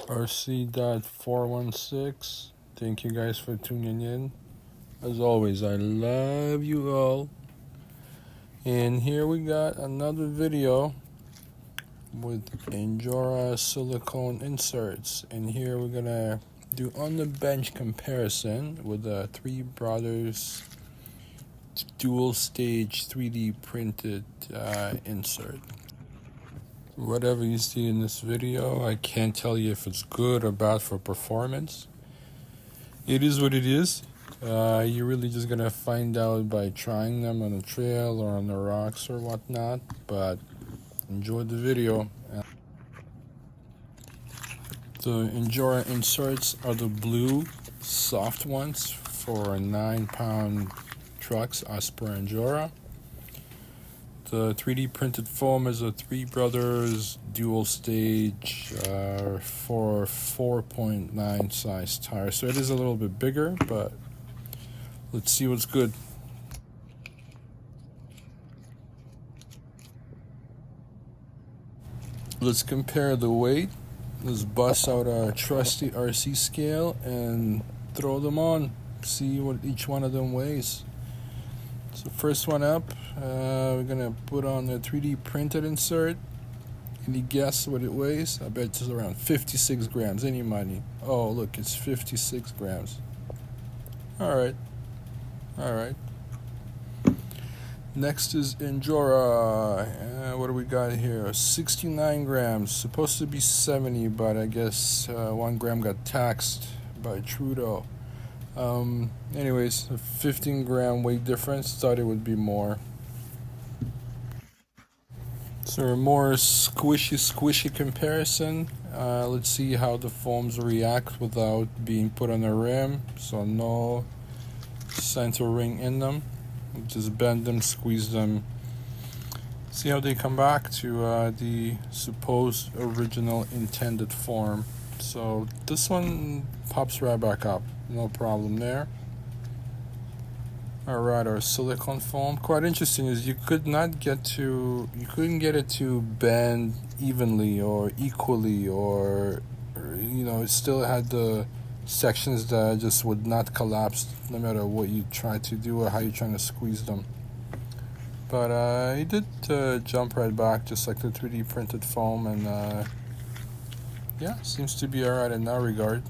RC.416. Thank you guys for tuning in. As always, I love you all. And here we got another video with Injora Silicone inserts. And here we're gonna do on the bench comparison with the 3Brothers dual stage 3D printed insert. Whatever you see in this video, I can't tell you if it's good or bad for performance. It is what it is. You're really just gonna find out by trying them on a trail or on the rocks or whatnot, but enjoy the video. The Injora inserts are the blue soft ones for 9-pound trucks as per Injora. The 3D printed foam is a 3Brothers dual stage for 4.9 size tire. So it is a little bit bigger, but let's see what's good. Let's compare the weight. Let's bust out our trusty RC scale and throw them on. See what each one of them weighs. So first one up, we're gonna put on the 3D printed insert. Any guess what it weighs? I bet it's around 56 grams. Any money? Oh, look, it's 56 grams. All right. Next is Injora. What do we got here? 69 grams. Supposed to be 70, but I guess 1 gram got taxed by Trudeau. Anyways, a 15 gram weight difference. Thought it would be more. So a more squishy comparison. Let's see how the foams react without being put on a rim. So no center ring in them. Just bend them, squeeze them. See how they come back to the supposed original intended form. So this one pops right back up. No problem there. Alright, our silicone foam. Quite interesting is you couldn't get it to bend evenly or equally, or it still had the sections that just would not collapse no matter what you try to do or how you're trying to squeeze them. But it did jump right back just like the 3D printed foam, and yeah, seems to be alright in that regard.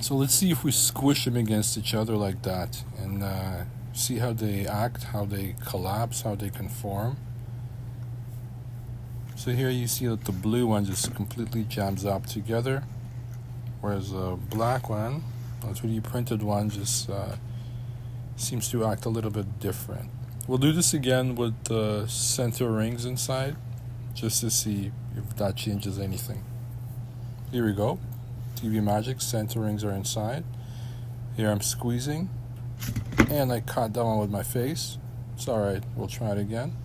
So let's see if we squish them against each other like that and see how they act, how they collapse, how they conform. So here you see that the blue one just completely jams up together, whereas the black one, the 3D printed one, just seems to act a little bit different. We'll do this again with the center rings inside, just to see if that changes anything. Here we go. TV magic, center rings are inside. Here I'm squeezing, and I caught that one with my face. It's alright, we'll try it again.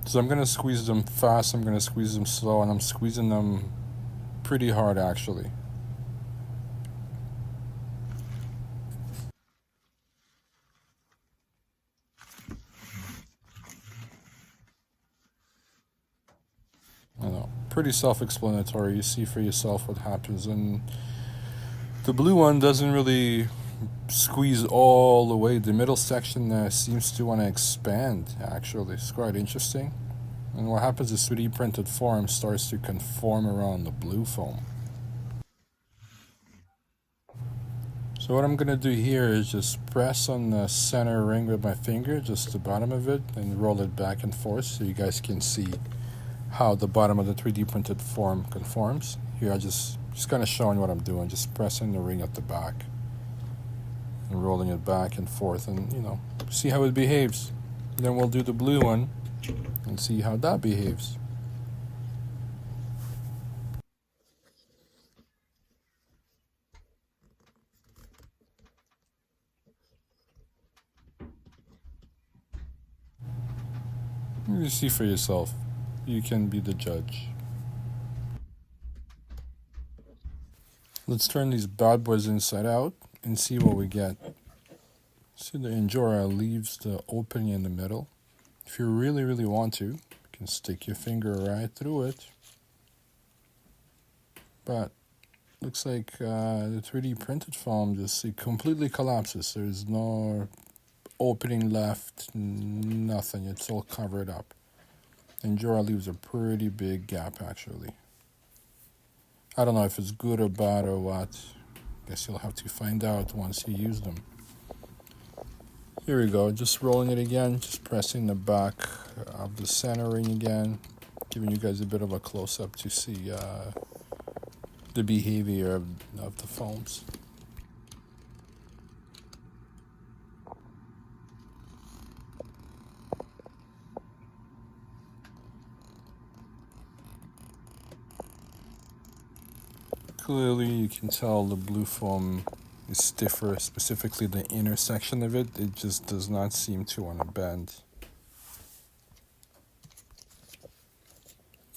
So I'm gonna squeeze them fast, I'm gonna squeeze them slow, and I'm squeezing them pretty hard actually. Pretty self-explanatory. You see for yourself what happens, and the blue one doesn't really squeeze all the way. The middle section seems to want to expand. Actually, it's quite interesting. And what happens is 3D printed foam starts to conform around the blue foam. So what I'm gonna do here is just press on the center ring with my finger, just the bottom of it, and roll it back and forth so you guys can see how the bottom of the 3D printed form conforms. Here I just kind of showing what I'm doing, just pressing the ring at the back and rolling it back and forth, and see how it behaves. Then we'll do the blue one and see how that behaves. You see for yourself. You can be the judge. Let's turn these bad boys inside out and see what we get. See, the Injora leaves the opening in the middle. If you really want to, you can stick your finger right through it. But looks like the 3D printed foam just it completely collapses. There's no opening left, nothing. It's all covered up. Injora leaves a pretty big gap actually. I don't know if it's good or bad or what. Guess you'll have to find out once you use them. Here we go, just rolling it again, just pressing the back of the center ring again, giving you guys a bit of a close-up to see the behavior of the foams. Clearly you can tell the blue foam is stiffer, specifically the inner section of it. It just does not seem to want to bend.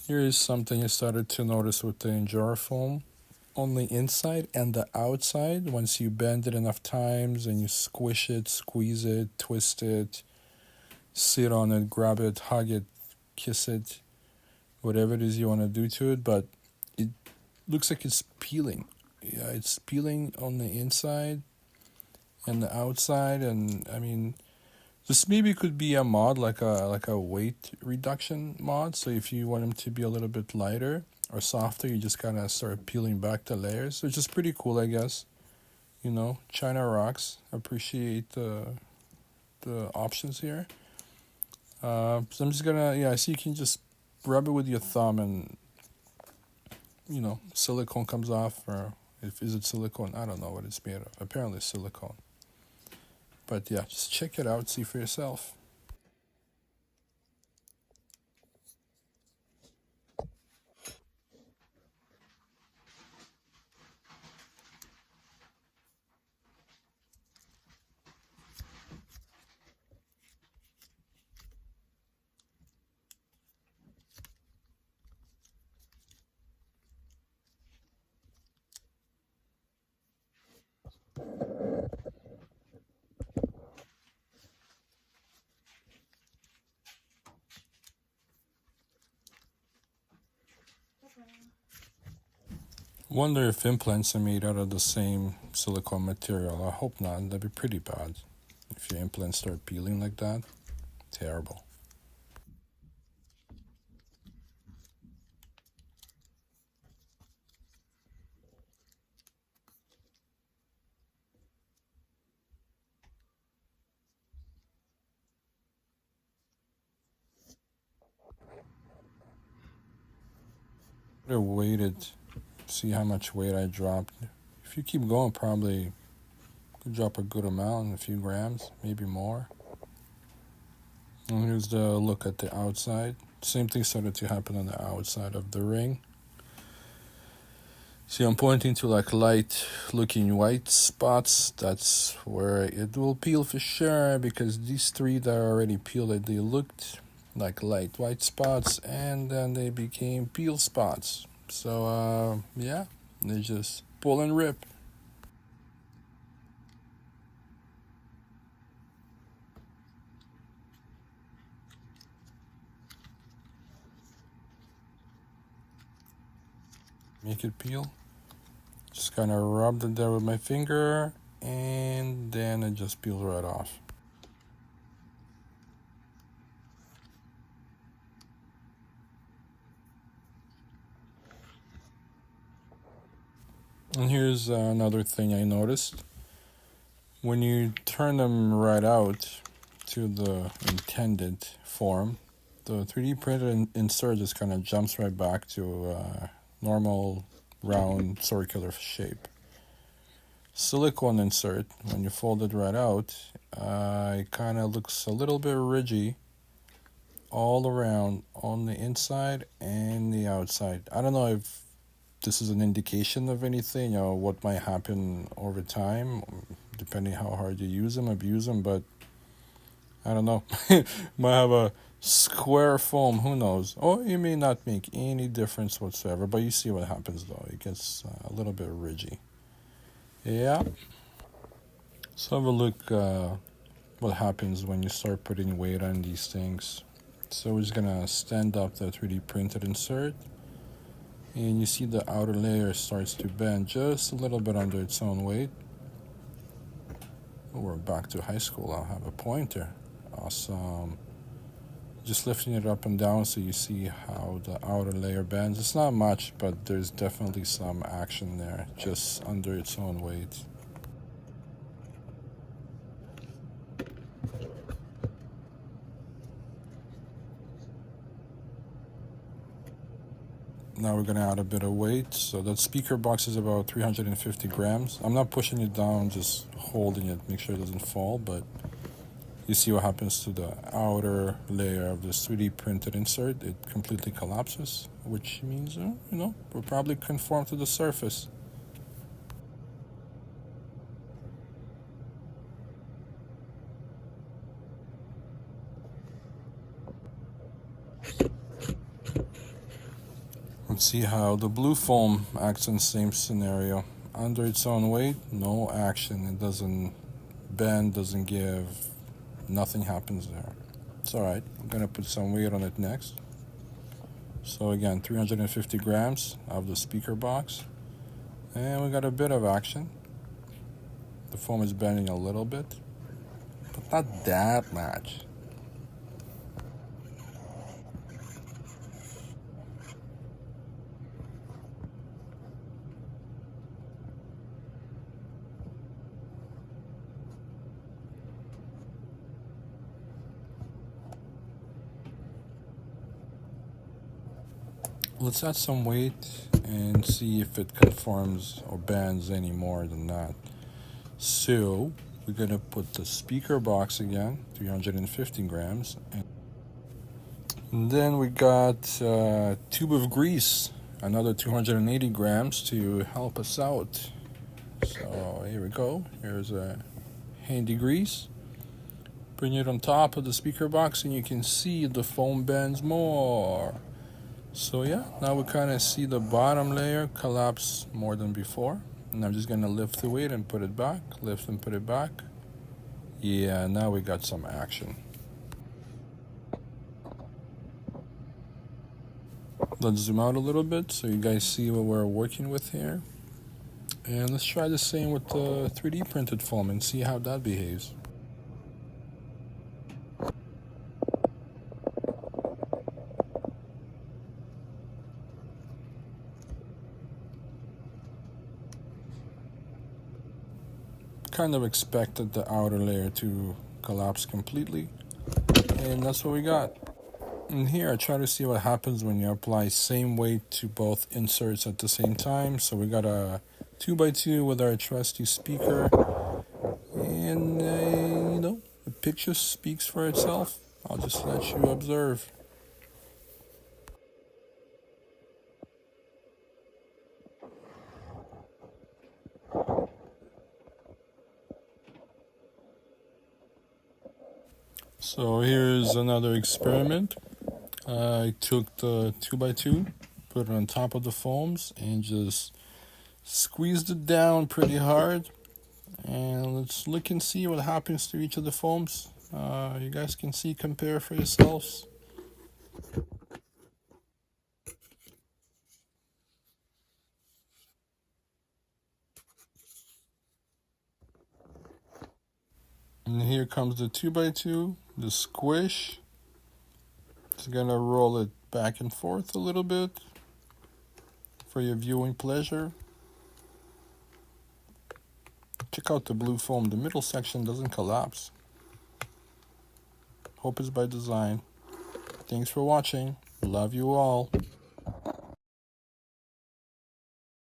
Here is something I started to notice with the Injora foam. On the inside and the outside, once you bend it enough times and you squish it, squeeze it, twist it, sit on it, grab it, hug it, kiss it, whatever it is you want to do to it, but it looks like it's peeling. Yeah, it's peeling on the inside and the outside, and I mean, this maybe could be a mod, like a weight reduction mod. So if you want them to be a little bit lighter or softer, you just kind of start peeling back the layers, which is pretty cool, I guess. You know, China rocks. Appreciate the options here. So I'm just gonna, so you can just rub it with your thumb and, you know, silicone comes off, or is it silicone? I don't know what it's made of. Apparently it's silicone. But yeah, just check it out, see for yourself. Wonder if implants are made out of the same silicone material. I hope not. That'd be pretty bad if your implants start peeling like that. Terrible. I waited, see how much weight I dropped. If you keep going, probably could drop a good amount, a few grams, maybe more. And here's the look at the outside. Same thing started to happen on the outside of the ring. See, I'm pointing to like light looking white spots. That's where it will peel for sure, because these three that are already peeled, they looked like light white spots, and then they became peel spots. So yeah, they just pull and rip. Make it peel. Just kind of rubbed it there with my finger, and then it just peeled right off. And here's another thing I noticed. When you turn them right out to the intended form, the 3D printed insert just kind of jumps right back to normal round circular shape. Silicone insert, when you fold it right out, it kind of looks a little bit ridgy all around on the inside and the outside. I don't know if this is an indication of anything, or what might happen over time, depending how hard you use them, abuse them, but I don't know. Might have a square foam, who knows? Or it may not make any difference whatsoever, but you see what happens though. It gets a little bit ridgy. Yeah. Let's have a look what happens when you start putting weight on these things. So we're just gonna stand up the 3D printed insert, and you see the outer layer starts to bend just a little bit under its own weight. Oh, we're back to high school. I'll have a pointer. Awesome. Just lifting it up and down so you see how the outer layer bends. It's not much, but there's definitely some action there, just under its own weight. Now we're gonna add a bit of weight. So that speaker box is about 350 grams. I'm not pushing it down, just holding it, make sure it doesn't fall, but you see what happens to the outer layer of this 3D printed insert. It completely collapses, which means, we'll probably conform to the surface. Let's see how the blue foam acts in the same scenario. Under its own weight, no action. It doesn't bend, doesn't give. Nothing happens there. It's alright. I'm gonna put some weight on it next. So again, 350 grams of the speaker box. And we got a bit of action. The foam is bending a little bit, but not that much. Let's add some weight and see if it conforms or bends any more than that. So we're gonna put the speaker box again, 350 grams. And then we got a tube of grease, another 280 grams to help us out. So here we go. Here's a handy grease. Bring it on top of the speaker box and you can see the foam bends more. So yeah, now we kind of see the bottom layer collapse more than before. And I'm just going to lift the weight and put it back, lift and put it back. Yeah, now we got some action. Let's zoom out a little bit so you guys see what we're working with here. And let's try the same with the 3D printed foam and see how that behaves. Kind of expected the outer layer to collapse completely, and that's what we got. And here I try to see what happens when you apply same weight to both inserts at the same time. So we got a 2x2 with our trusty speaker, and the picture speaks for itself. I'll just let you observe. So here's another experiment. I took the 2x2, put it on top of the foams, and just squeezed it down pretty hard. And let's look and see what happens to each of the foams. You guys can see, compare for yourselves. And here comes the 2x2, the squish. Just gonna roll it back and forth a little bit for your viewing pleasure. Check out the blue foam. The middle section doesn't collapse. Hope it's by design. Thanks for watching. Love you all.